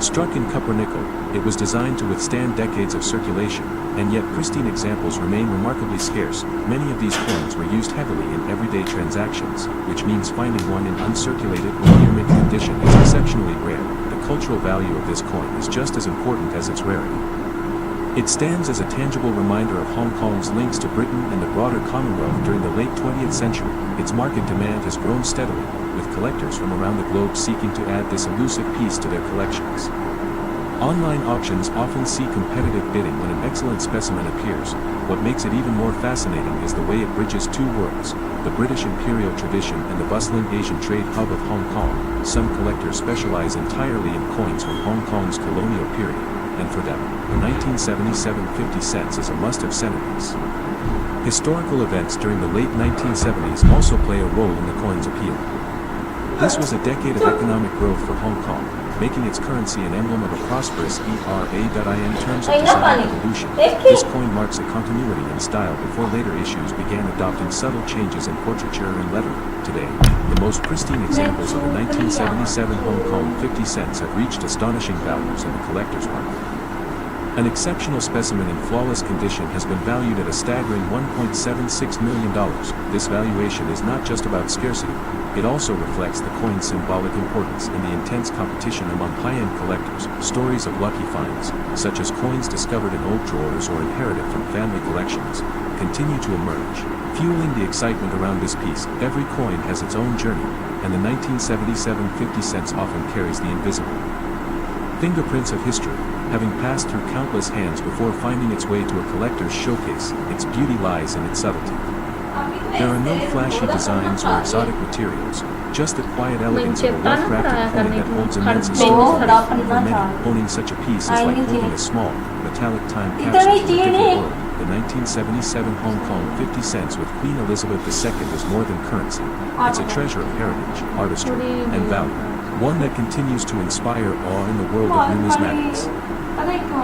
Struck in copper nickel, it was designed to withstand decades of circulation, and yet pristine examples remain remarkably scarce. Many of these coins were used heavily in everyday transactions, which means finding one in uncirculated or near-mint condition is exceptionally rare. The cultural value of this coin is just as important as its rarity. It stands as a tangible reminder of Hong Kong's links to Britain and the broader Commonwealth during the late 20th century. Its market demand has grown steadily, with collectors from around the globe seeking to add this elusive piece to their collections. Online auctions often see competitive bidding when an excellent specimen appears. What makes it even more fascinating is the way it bridges two worlds, the British imperial tradition and the bustling Asian trade hub of Hong Kong. Some collectors specialize entirely in coins from Hong Kong's colonial period, and for them, the 1977 50 cents is a must-have centerpiece. Historical events during the late 1970s also play a role in the coin's appeal. This was a decade of economic growth for Hong Kong, making its currency an emblem of a prosperous era. In terms of design evolution, this coin marks a continuity in style before later issues began adopting subtle changes in portraiture and lettering. Today, the most pristine examples of the 1977 Hong Kong 50 cents have reached astonishing values in the collector's market. An exceptional specimen in flawless condition has been valued at a staggering $1.76 million. This valuation is not just about scarcity, it also reflects the coin's symbolic importance in the intense competition among high-end collectors. Stories of lucky finds, such as coins discovered in old drawers or inherited from family collections, continue to emerge, fueling the excitement around this piece. Every coin has its own journey, and the 1977 50 cents often carries the invisible fingerprints of history, having passed through countless hands before finding its way to a collector's showcase. Its beauty lies in its subtlety. There are no flashy designs or exotic materials, just the quiet elegance of a well-crafted coin that holds immense historical weight. For many, owning such a piece is like holding a small, metallic time capsule to a different world. The 1977 Hong Kong 50 cents with Queen Elizabeth II is more than currency. It's a treasure of heritage, artistry, and value. One that continues to inspire awe in the world of numismatics.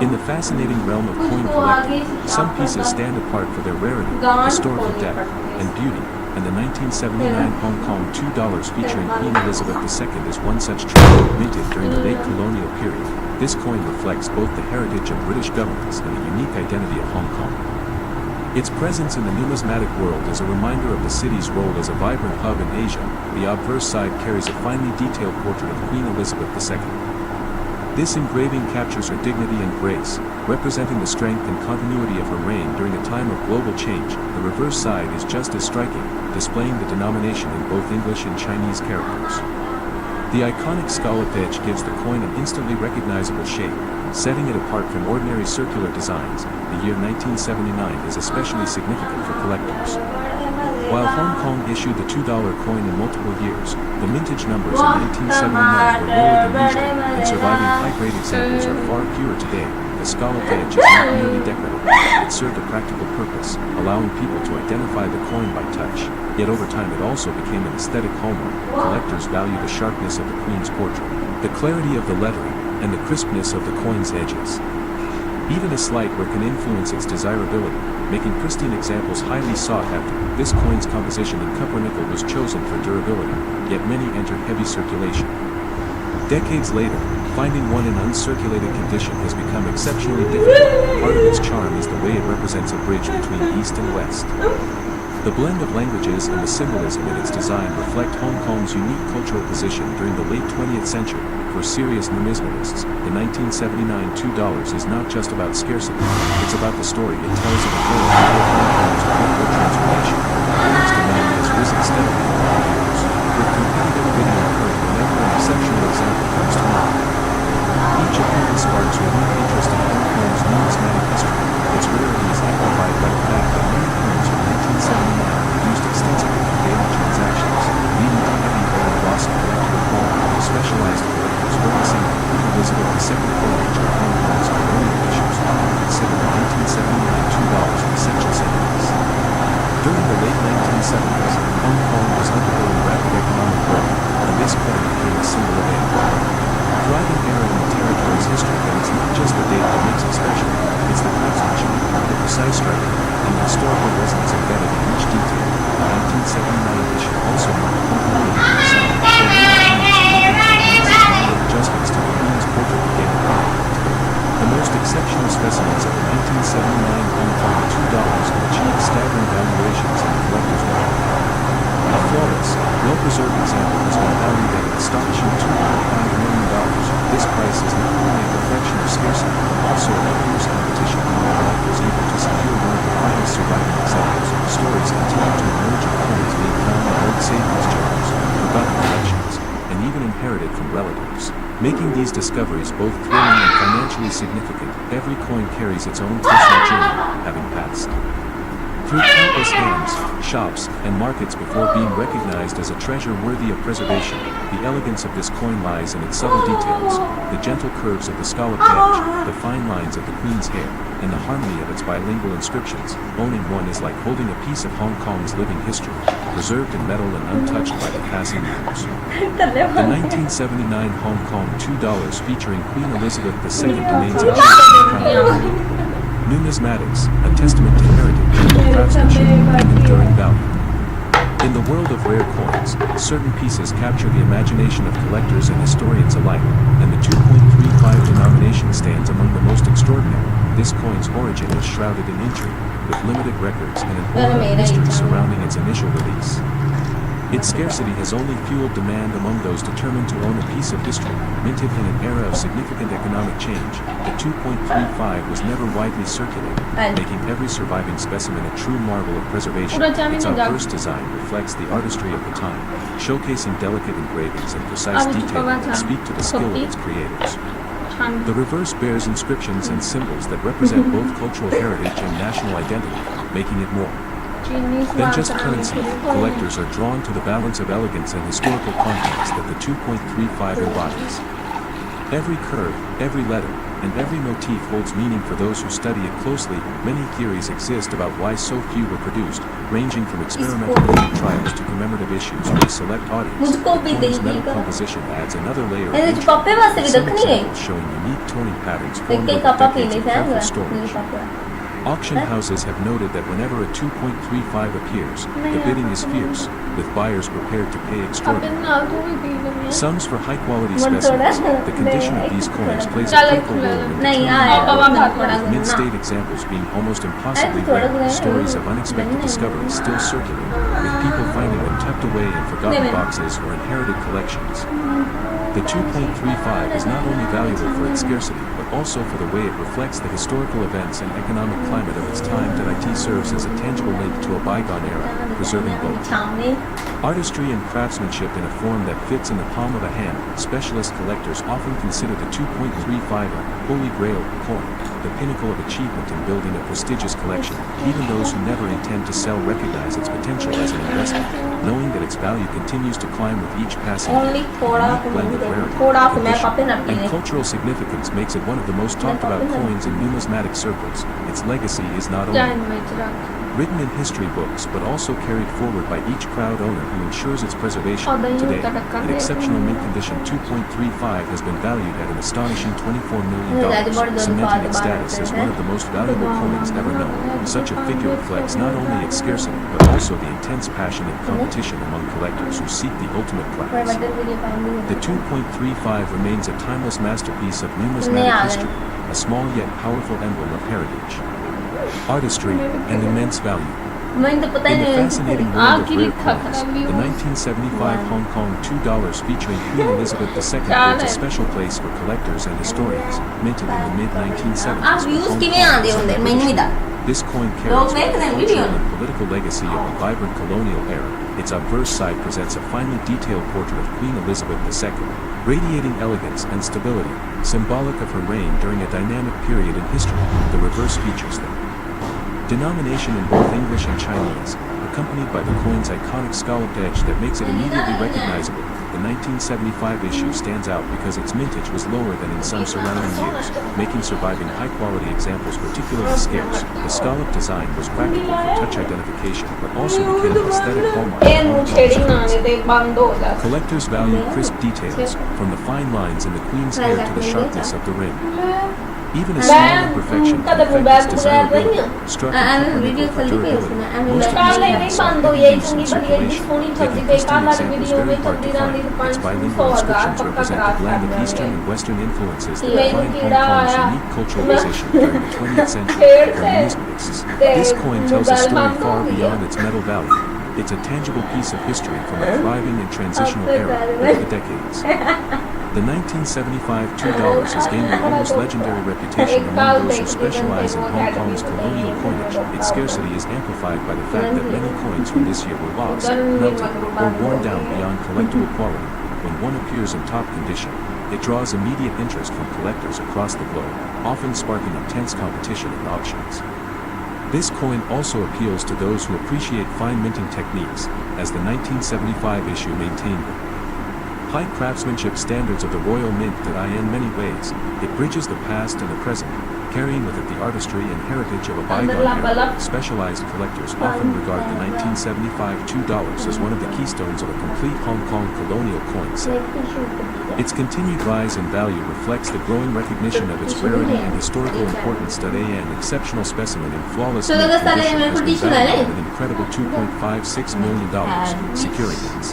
In the fascinating realm of coin collecting, some pieces stand apart for their rarity, historical depth, and beauty, and the 1979 Hong Kong $2 featuring Queen Elizabeth II is one such treasure. Minted during the late colonial period, this coin reflects both the heritage of British governments and the unique identity of Hong Kong. Its presence in the numismatic world is a reminder of the city's role as a vibrant hub in Asia. The obverse side carries a finely detailed portrait of Queen Elizabeth II. This engraving captures her dignity and grace, representing the strength and continuity of her reign during a time of global change. The reverse side is just as striking, displaying the denomination in both English and Chinese characters. The iconic scalloped edge gives the coin an instantly recognizable shape, setting it apart from ordinary circular designs. The year 1979 is especially significant for collectors. While Hong Kong issued the $2 coin in multiple years, the mintage numbers in 1979 were lower than usual, and surviving high-grade examples are far fewer today. The scalloped edge is not merely decorative, it served a practical purpose, allowing people to identify the coin by touch. Yet over time it also became an aesthetic hallmark. Collectors value the sharpness of the Queen's portrait, the clarity of the lettering, and the crispness of the coin's edges. Even a slight wear can influence its desirability, making pristine examples highly sought after. This coin's composition in copper nickel was chosen for durability, yet many entered heavy circulation. Decades later, finding one in uncirculated condition has become exceptionally difficult. Part of its charm is the way it represents a bridge between East and West. The blend of languages and the symbolism in its design reflect Hong Kong's unique cultural position during the late 20th century. For serious numismatists, the 1979 $2 is not just about scarcity, it's about the story it tells of a tale of Hong Kong's political transformation. Its demand has risen steadily over the years, with competitive bidding occurring whenever an exceptional example comes to mind. Each appearance sparks renewed interest in Hong Kong's numismatic history. Its rarity is amplified by the fact that many coins from 1979 were used extensively in daily transactions, leading to heavy or loss of collectible quality. Specialized collectors focusing on Queen Elizabeth II coinage of Hong Kong's colonial issues often consider the 1979 $2 an essential centerpiece. During the late 1970s, Hong Kong was undergoing rapid economic growth, and this coin became a symbol of it. Thriving era in the territory's history, but it's not just the date that makes it special, it's the craftsmanship, the precise striking, and the historical resonance embedded in each detail. The 1979 issue also marked Hong Kong design, where many adjustments to the Queen's portrait began exceptional specimens of the 1979 Hong Kong $2 have achieved staggering valuations in the collector's market. A flawless, well-preserved example has been valued at an astonishing $2.5 million. This price is not only a reflection of scarcity, but also a fierce competition among collectors eager to secure one of the finest surviving examples. Stories continue to emerge of coins being found in old savings jars, forgotten collections, and even inherited from relatives. Making these discoveries both thrilling and financially significant, every coin carries its own personal journey, having passed through countless hands, shops, and markets before being recognized as a treasure worthy of preservation. The elegance of this coin lies in its subtle details, the gentle curves of the scalloped edge, the fine lines of the queen's hair, and the harmony of its bilingual inscriptions. Owning one is like holding a piece of Hong Kong's living history, preserved in metal and untouched by the passing years. The 1979 Hong Kong $2 featuring Queen Elizabeth II remains a treasure. Numismatics, a testament to heritage, craftsmanship, and enduring value. In the world of rare coins, certain pieces capture the imagination of collectors and historians alike, and the 2.35 denomination stands among the most extraordinary. This coin's origin is shrouded in intrigue, with limited records and an aura of mystery surrounding its initial release. Its scarcity has only fueled demand among those determined to own a piece of history. Minted in an era of significant economic change, the 2.35 was never widely circulated, making every surviving specimen a true marvel of preservation. Its obverse design reflects the artistry of the time, showcasing delicate engravings and precise detailing that speak to the skill of its creators. The reverse bears inscriptions and symbols that represent both cultural heritage and national identity, making it more than just currency. Collectors are drawn to the balance of elegance and historical context that the 2.35 embodies. Every curve, every letter, and every motif holds meaning for those who study it closely. Many theories exist about why so few were produced, ranging from experimental trials to commemorative issues for a select audience. The coin's metal composition adds another layer of intrigue, with some examples showing unique toning patterns formed over decades of careful storage. Auction houses have noted that whenever a 2.35 appears, the bidding is fierce, with buyers prepared to pay extraordinary sums for high-quality specimens. The condition of these coins plays a critical role in determining with mid-state examples being almost impossibly rare. Stories of unexpected discoveries still circulate, with people finding them tucked away in forgotten boxes or inherited collections. The 2.35 is not only valuable for its scarcity, but also for the way it reflects the historical events and economic climate of its time. That it serves as a tangible link to a bygone era, preserving both artistry and craftsmanship in a form that fits in the palm of a hand. Specialist collectors often consider the 2.35 a holy grail coin, the pinnacle of achievement in building a prestigious collection. Even those who never intend to sell recognize its potential as an investment, knowing that its value continues to climb with each passing year. A unique blend of rarity, tradition, and cultural significance makes it one of the most talked about coins in numismatic circles. Its legacy is not only written in history books but also carried forward by each proud owner who ensures its preservation. Today, an exceptional mint condition 2.35 has been valued at an astonishing $24 million, cementing its status as one of the most valuable coins ever known. Such a figure reflects not only its scarcity but also the intense passion and competition among collectors who seek the ultimate prize. The 2.35 remains a timeless masterpiece of numismatic history, a small yet powerful emblem of heritage, artistry, and immense value. In the fascinating world of rare coins, the 1975 Hong Kong $2 featuring Queen Elizabeth II holds a special place for collectors and historians. Minted in the mid-1970s, this coin carries the cultural and political legacy of the vibrant colonial era. Its obverse side presents a finely detailed portrait of Queen Elizabeth II, radiating elegance and stability, symbolic of her reign during a dynamic period in history. The reverse features the denomination in both English and Chinese, accompanied by the coin's iconic scalloped edge that makes it immediately recognizable. The 1975 issue stands out because its mintage was lower than in some surrounding years, making surviving high-quality examples particularly scarce. The scalloped design was practical for touch identification, but also became an aesthetic hallmark of Hong Kong's coins. Collectors value crisp details, from the fine lines in the queen's hair to the sharpness of the rim. Even a small imperfection can affect its desirability. Struck and technical for durability, most of these coins saw heavy use in circulation, making pristine examples very hard to find. Its bilingual inscriptions represent a blend of Eastern and Western influences that define Hong Kong's unique cultural position during the 20th century for numismatics. This coin tells a story far beyond its metal value. It's a tangible piece of history from a thriving and transitional era over the decades. The 1975 $2 has gained an almost legendary reputation among those who specialize in Hong Kong's colonial coinage. Its scarcity is amplified by the fact that many coins from this year were lost, melted, or worn down beyond collectible quality. When one appears in top condition, it draws immediate interest from collectors across the globe, often sparking intense competition at auctions. This coin also appeals to those who appreciate fine minting techniques, as the 1975 issue maintained high craftsmanship standards of the Royal Mint that in many ways, it bridges the past and the present, carrying with it the artistry and heritage of a bygone era. Specialized collectors often regard the 1975 $2 as one of the keystones of a complete Hong Kong colonial coin set. Its continued rise in value reflects the growing recognition of its rarity and historical importance. An exceptional specimen in flawless mint condition has been valued at an incredible $2.56 million, securing its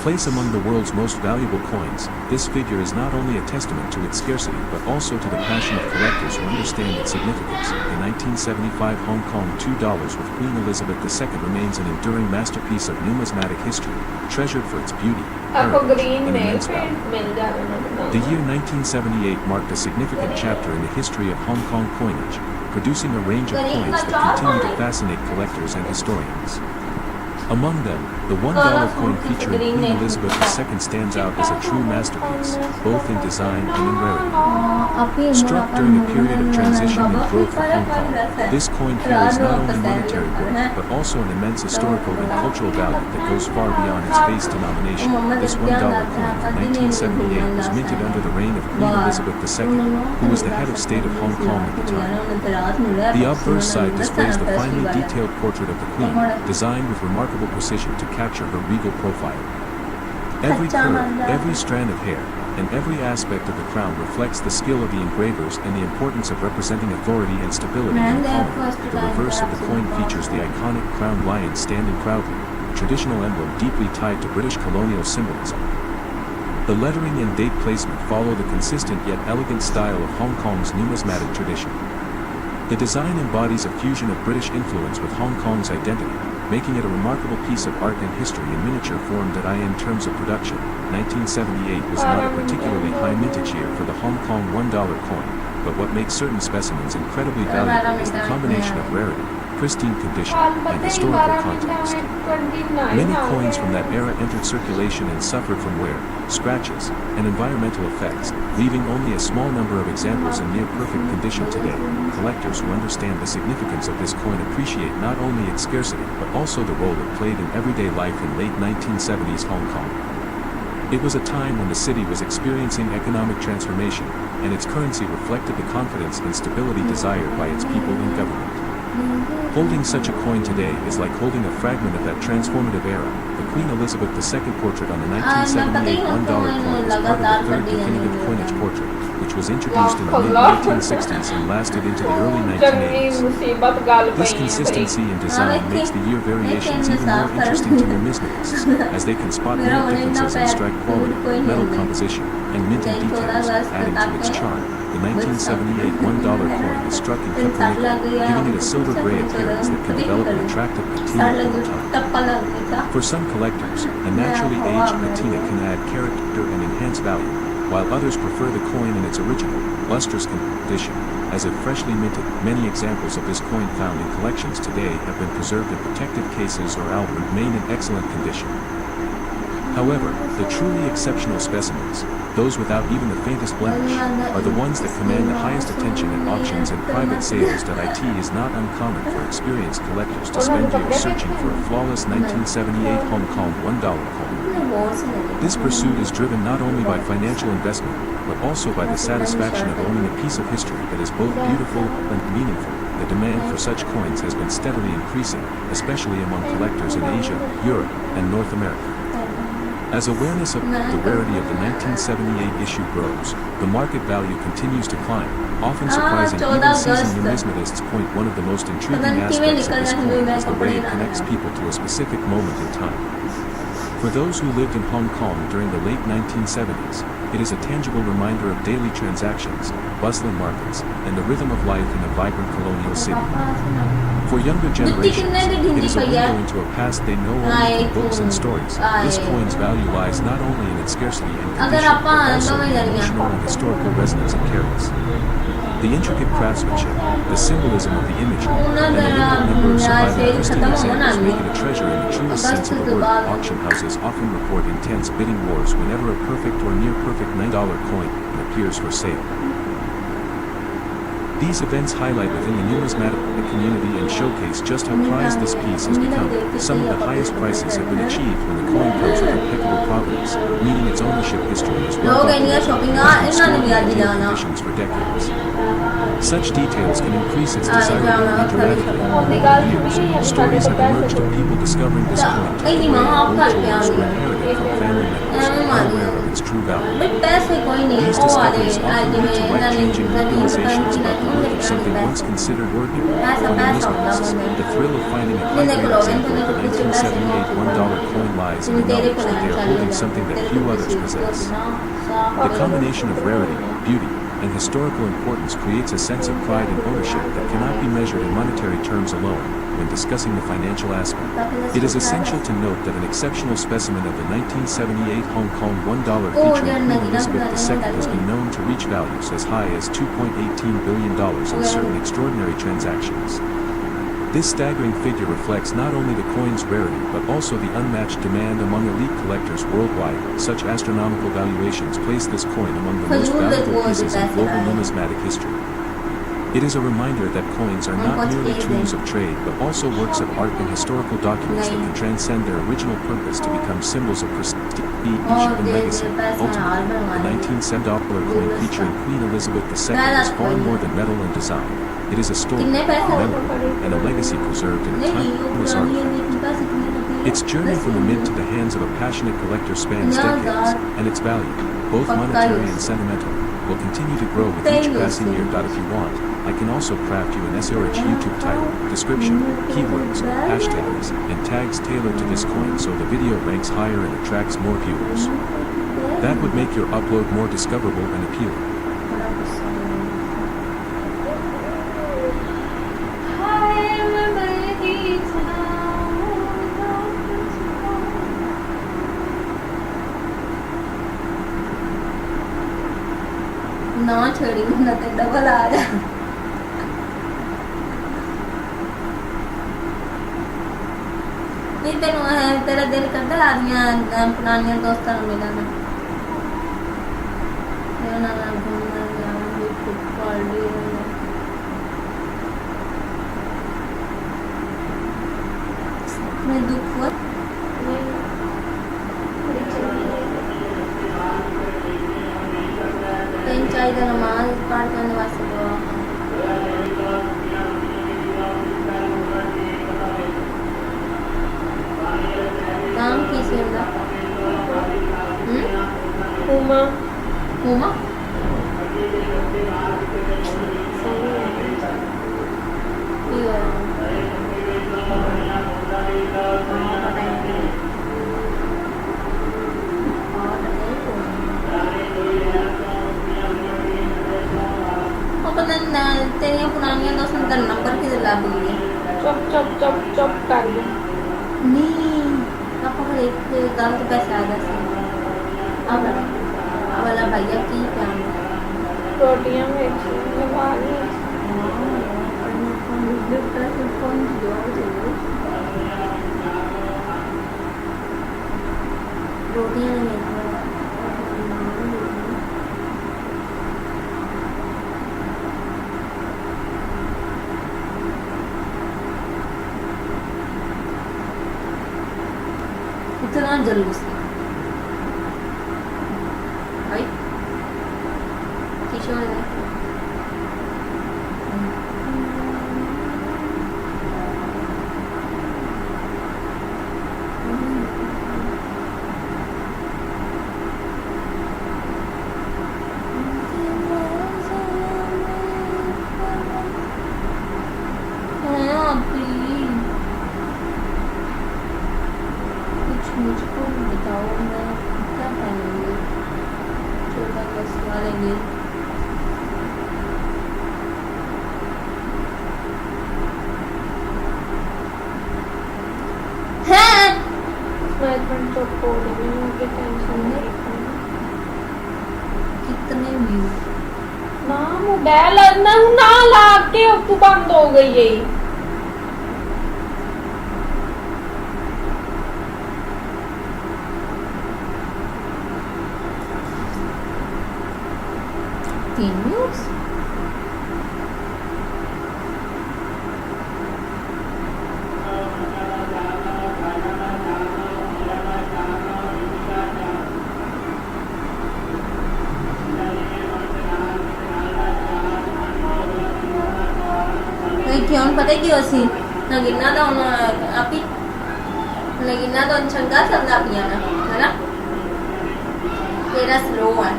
place among the world's most valuable coins. This figure is not only a testament to its scarcity but also to the passion of collectors who understand its significance. The 1975 Hong Kong $2 with Queen Elizabeth II remains an enduring masterpiece of numismatic history, treasured for its beauty, heritage, and immense value. The year 1978 marked a significant chapter in the history of Hong Kong coinage, producing a range of coins that continue to fascinate collectors and historians. Among them, the $1 coin featuring Queen Elizabeth II stands out as a true masterpiece, both in design and in rarity. Struck during a period of transition and growth for Hong Kong, this coin carries not only monetary worth, but also an immense historical and cultural value that goes far beyond its base denomination. This $1 coin from 1978 was minted under the reign of Queen Elizabeth II, who was the head of state of Hong Kong at the time. The obverse side displays the finely detailed portrait of the Queen, designed with remarkable precision to capture her regal profile. Every curve, every strand of hair, and every aspect of the crown reflects the skill of the engravers and the importance of representing authority and stability in the colony. The reverse of the coin features the iconic crowned lion standing proudly, a traditional emblem deeply tied to British colonial symbolism. The lettering and date placement follow the consistent yet elegant style of Hong Kong's numismatic tradition. The design embodies a fusion of British influence with Hong Kong's identity, making it a remarkable piece of art and history in miniature form. In terms of production, 1978 was not a particularly high mintage year for the Hong Kong $1 coin, but what makes certain specimens incredibly valuable is the combination of rarity, pristine condition, and historical context. Many coins from that era entered circulation and suffered from wear, scratches, and environmental effects, leaving only a small number of examples in near-perfect condition today. Collectors who understand the significance of this coin appreciate not only its scarcity but also the role it played in everyday life in late 1970s Hong Kong. It was a time when the city was experiencing economic transformation, and its currency reflected the confidence and stability desired by its people and government. Holding such a coin today is like holding a fragment of that transformative era. The Queen Elizabeth II portrait on the 1978 $1 coin is part of the third definitive coinage portrait, which was introduced in the mid-1960s and lasted into the early 1980s. This consistency in design makes the year variations even more interesting to numismatists, as they can spot real differences in strike quality, metal composition, and minting details, adding to its charm. The 1978 $1 coin is struck in cut nickel, giving it a silver-gray appearance that can develop an attractive patina over time. For some collectors, a naturally aged patina can add character and enhance value, while others prefer the coin in its original, lustrous condition, as if freshly minted. Many examples of this coin found in collections today have been preserved in protected cases or remain in excellent condition. However, the truly exceptional specimens, those without even the faintest blemish, are the ones that command the highest attention at auctions and private sales. It is not uncommon for experienced collectors to spend years searching for a flawless 1978 Hong Kong $1 coin. This pursuit is driven not only by financial investment, but also by the satisfaction of owning a piece of history that is both beautiful and meaningful. The demand for such coins has been steadily increasing, especially among collectors in Asia, Europe, and North America. As awareness of the rarity of the 1978 issue grows, the market value continues to climb, often surprising even seasoned numismatists. One of the most intriguing aspects of this coin is the way it connects people to a specific moment in time. For those who lived in Hong Kong during the late 1970s, it is a tangible reminder of daily transactions, bustling markets, and the rhythm of life in a vibrant colonial city. For younger generations, it is a window into a past they know only through books and stories. This coin's value lies not only in its scarcity and condition, but also in the emotional and historical resonance it carries. The intricate craftsmanship, the symbolism of the imagery, and the limited number of surviving pristine examples make it a treasure in the truest sense of the word. Auction houses often report intense bidding wars whenever a perfect or near-perfect $9 coin appears for sale. These events highlight within the numismatic community and showcase just how prized this piece has become. Some of the highest prices have been achieved when the coin comes with impeccable provenance, meaning its ownership history is well documented and extraordinary conditions for decades. Such details can increase its desirability dramatically. Over the years, stories have emerged of people discovering this coin tucked away in old jewels or inherited from family members, unaware of its true value. These discoveries often lead to life-changing realizations about the worth of something once considered ordinary. For numismatists, the thrill of finding a high-grade example of the 1978 $1 coin lies in the knowledge that they are holding something that few others possess. The combination of rarity, beauty, and historical importance creates a sense of pride and ownership that cannot be measured in monetary terms alone when discussing the financial aspect. It is essential to note that an exceptional specimen of the 1978 Hong Kong $1 featuring Queen Elizabeth II has been known to reach values as high as $2.18 billion in certain extraordinary transactions. This staggering figure reflects not only the coin's rarity but also the unmatched demand among elite collectors worldwide. Such astronomical valuations place this coin among the most valuable pieces in global numismatic history. It is a reminder that coins are not merely tools of trade but also works of art and historical documents that can transcend their original purpose to become symbols of prestige and legacy. Ultimately, the $19 coin featuring Queen Elizabeth II is far more than metal and design. It is a story, a memory, and a legacy preserved in a timeless artifact. Its journey from the mint to the hands of a passionate collector spans decades, and its value, both monetary and sentimental, will continue to grow with each passing year. If you want, I can also craft you an SRH YouTube title, description, keywords, hashtags, and tags tailored to this coin so the video ranks higher and attracts more viewers. That would make your upload more discoverable and appealing. ना छोड़ी ना तो double आ जा नहीं तेरे तेरा दिल करता है आदमियां पुरानियां दोस्तां को मिलना ये ना घूमना जाना भी फुटबॉल भी मैं दुख हुआ चाहिए नमाज पाठ करने वास्ते नाम किसी का उमा उमा तेरियां पुरानियां दोस्त तेरा नंबर किधर ला दूँगी चुप चुप चुप चुप कर दे नहीं आप अगर एक गलत पैसे आ जाते अब वाला भैया की क्या रोटियां में लगा ली रोटियां नहीं इतना जलूस भाई किशोर है मोबाइल ना ला के अब तू बंद हो गई है Pennies? Kion pata ki osi nagina daw na api nagina daw changa sabna piya na है ना तेरा स्लो है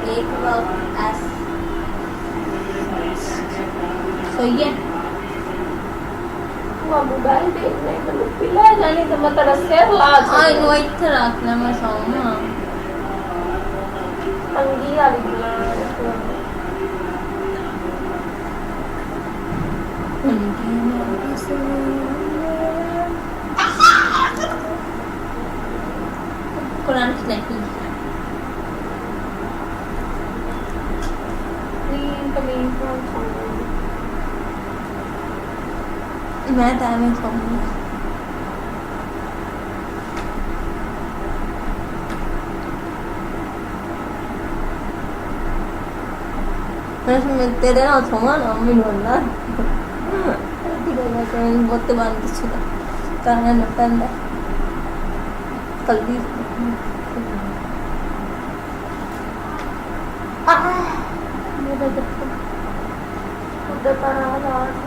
एक वक्त एस सही है वो मोबाइल देखने को पिला जाने तो मैं तेरा सिर ला आई नो इधर रखना मैं सोना अंगी वाली बुला कुरान की नहीं मैं टाइम खाऊंगी तेरे ना छोमा ना मिलना बहुत बांध छुड़ा कहना न पड़ना कल भी मेरा उधर पर आ